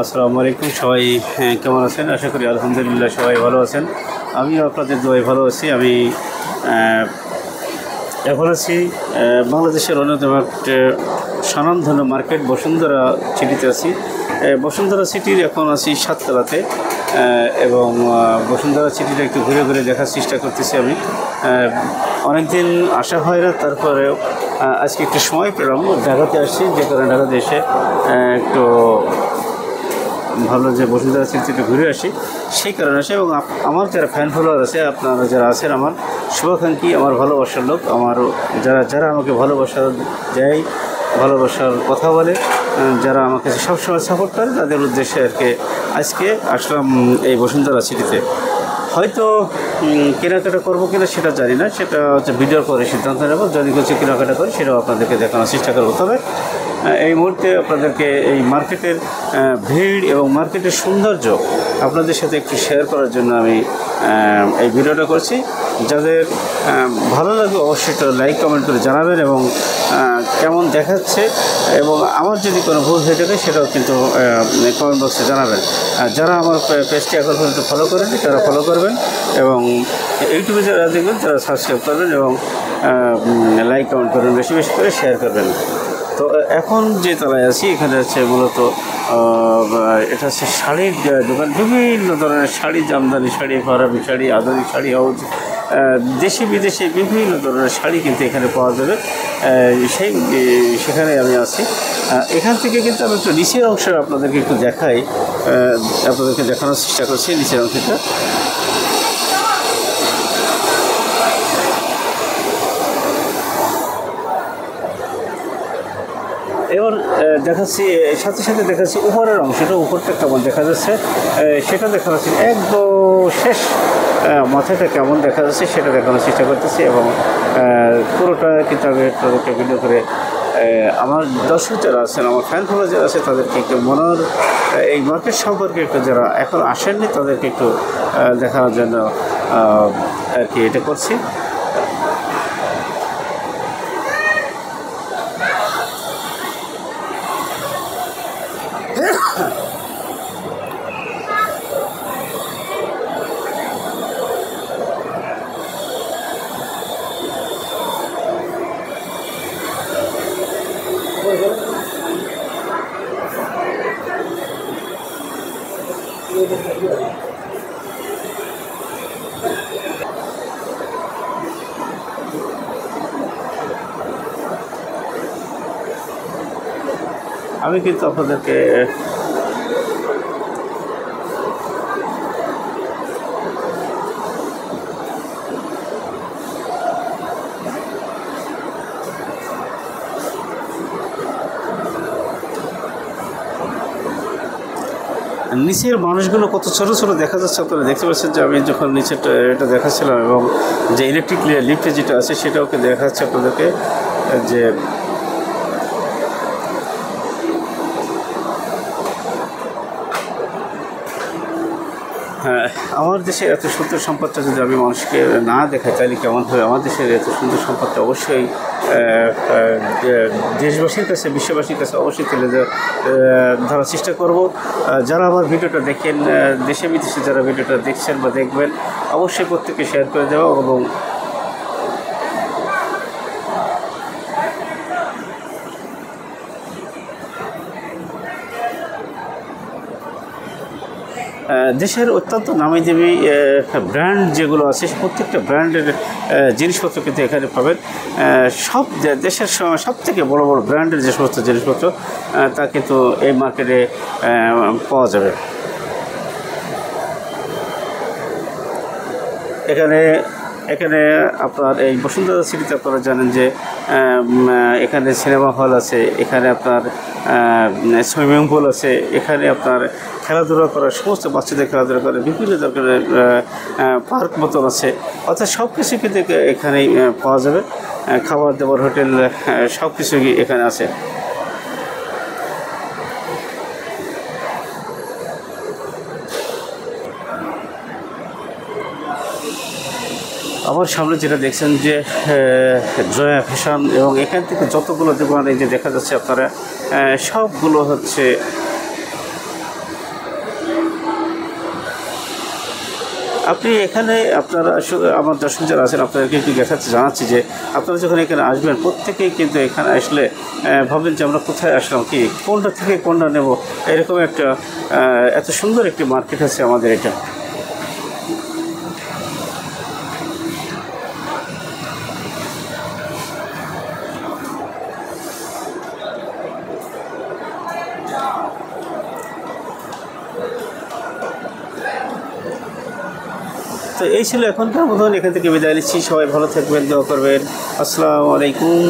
আসসালামু আলাইকুম। সবাই কেমন আছেন? আশা করি আলহামদুলিল্লাহ সবাই ভালো আছেন। আমিও আপনাদের দোয়ায় ভালো আছি। আমি এখন আছি বাংলাদেশের অন্যতম একটা স্বনামধন্য মার্কেট বসুন্ধরা সিটিতে আছি। বসুন্ধরা সিটির এখন আছি সাততলাতে এবং বসুন্ধরা সিটিটা একটু ঘুরে ঘুরে দেখার চেষ্টা করতেছি। আমি অনেক দিন আসা হয় না, তারপরে আজকে একটু সময় পেলাম, ঢাকাতে আসছি, যে কারণে ঢাকাতে এসে একটু ভালো যে বসুন্ধরা সিটিতে ঘুরে আসি, সেই কারণে আসে। এবং আমার যারা ফ্যান ফলোয়ার আছে, আপনারা যারা আছেন, আমার শুভাকাঙ্ক্ষী, আমার ভালোবাসার লোক, আমার যারা আমাকে ভালোবাসা দেয়, ভালোবাসার কথা বলে, যারা আমাকে সবসময় সাপোর্ট করে, তাদের উদ্দেশ্যে আর কি আজকে আসলাম এই বসুন্ধরা সিটিতে। হয়তো কেনাকাটা করবো কিনা সেটা জানি না, সেটা হচ্ছে ভিডিওর পরে সিদ্ধান্ত নেব। যদি কিছু কেনাকাটা করি সেটাও আপনাদেরকে দেখানোর চেষ্টা করবো। তবে এই মুহূর্তে আপনাদেরকে এই মার্কেটের ভিড় এবং মার্কেটের সৌন্দর্য আপনাদের সাথে একটু শেয়ার করার জন্য আমি এই ভিডিওটা করছি। যাদের ভালো লাগবে অবশ্যই একটু লাইক কমেন্ট করে জানাবেন এবং কেমন দেখাচ্ছে, এবং আমার যদি কোনো ভুল হয়ে থাকে সেটাও কিন্তু কমেন্ট বক্সে জানাবেন। যারা আমার পেজটি এখন পর্যন্ত ফলো করেনি তারা ফলো করবেন, এবং ইউটিউবে যারা দেখবেন তারা সাবস্ক্রাইব করবেন এবং লাইক কমেন্ট করবেন, বেশি বেশি করে শেয়ার করবেন। তো এখন যে তলায় আছি, এখানে হচ্ছে মূলত এটা হচ্ছে শাড়ির দোকান। বিভিন্ন ধরনের শাড়ি, জামদানি শাড়ি, ফারাবি শাড়ি, আধুনিক শাড়ি, হাউজ, দেশি বিদেশি বিভিন্ন ধরনের শাড়ি কিন্তু এখানে পাওয়া যাবে। সেখানে আমি আছি। এখান থেকে কিন্তু আমি একটু নিচের অংশ আপনাদেরকে একটু দেখাই, আপনাদেরকে দেখানোর চেষ্টা করছি নিচের অংশটা। এবার দেখাচ্ছি, সাথে সাথে দেখাচ্ছি উপরের অংশটা, উপরটা কেমন দেখা যাচ্ছে সেটা দেখাচ্ছি। একদম শেষ মাথাটা কেমন দেখা যাচ্ছে সেটা দেখানোর চেষ্টা করতেছি, এবং পুরোটা কিন্তু আমি তাদেরকে ভিডিও করে আমার দর্শক যারা আছেন, আমার ফ্যান ফলোয়ার যারা আছে, তাদেরকে একটু মনের এই মার্কেট সম্পর্কে একটু, যারা এখন আসেননি তাদেরকে একটু দেখানোর জন্য আর কি এটা করছি। আমি কিন্তু আপনাদেরকে নিচের মানুষগুলো কত ছোটো ছোটো দেখা যাচ্ছে। আপনারা দেখতে পাচ্ছেন যে আমি যখন নিচেরটা এটা দেখাচ্ছিলাম, এবং যে ইলেকট্রিক লিফটে যেটা আছে সেটাওকে দেখাচ্ছে আপনাদেরকে, যে হ্যাঁ, আমার দেশের এত সুন্দর সম্পদটা যদি আমি মানুষকে না দেখাই তাহলে কেমন হবে? আমার দেশের এত সুন্দর সম্পদটা অবশ্যই দেশবাসীর কাছে, বিশ্ববাসীর কাছে অবশ্যই তুলে ধরার চেষ্টা করব। যারা আমার ভিডিওটা দেখেন, দেশে বিদেশে যারা ভিডিওটা দেখছেন বা দেখবেন, অবশ্যই প্রত্যেককে শেয়ার করে দেওয়া। এবং দেশের অত্যন্ত নামিদামি ব্র্যান্ড যেগুলো আছে, প্রত্যেকটা ব্র্যান্ডের জিনিসপত্র কিন্তু এখানে পাবেন। সব দেশের সবথেকে বড় বড় ব্র্যান্ডের যে সমস্ত জিনিসপত্র তা কিন্তু এই মার্কেটে পাওয়া যাবে। এখানে আপনার এই বসুন্ধরা সিটিতে আপনারা জানেন যে এখানে সিনেমা হল আছে, এখানে আপনার সুইমিং পুল আছে, এখানে আপনার খেলাধুলা করার, সমস্ত বাচ্চাদের খেলাধুলা করার বিভিন্ন ধরনের পার্ক মতন আছে। অর্থাৎ সব কিছু কিন্তু এখানেই পাওয়া যাবে। খাবার দাবার, হোটেল, সব কিছুই এখানে আছে। আমার সামনে যেটা দেখছেন যে জয়া ফ্যাশন, এবং এখান থেকে যতগুলো দোকান এই যে দেখা যাচ্ছে আপনারা, সবগুলো হচ্ছে আপনি এখানে আপনারা আমার দর্শক যারা আছেন আপনাদেরকে একটু দেখাতে জানাচ্ছি যে আপনারা যখন এখানে আসবেন প্রত্যেকেই কিন্তু এখানে আসলে ভাবেন যে আমরা কোথায় আসলাম, কি কোনটা থেকে কোনটা নেব, এরকম একটা এত সুন্দর একটি মার্কেট আছে আমাদের এটা। তো এই ছিল এখনকার মতন, এখান থেকে বিদায় নিচ্ছি। সবাই ভালো থাকবেন, দোয়া করবেন। আসসালামু আলাইকুম।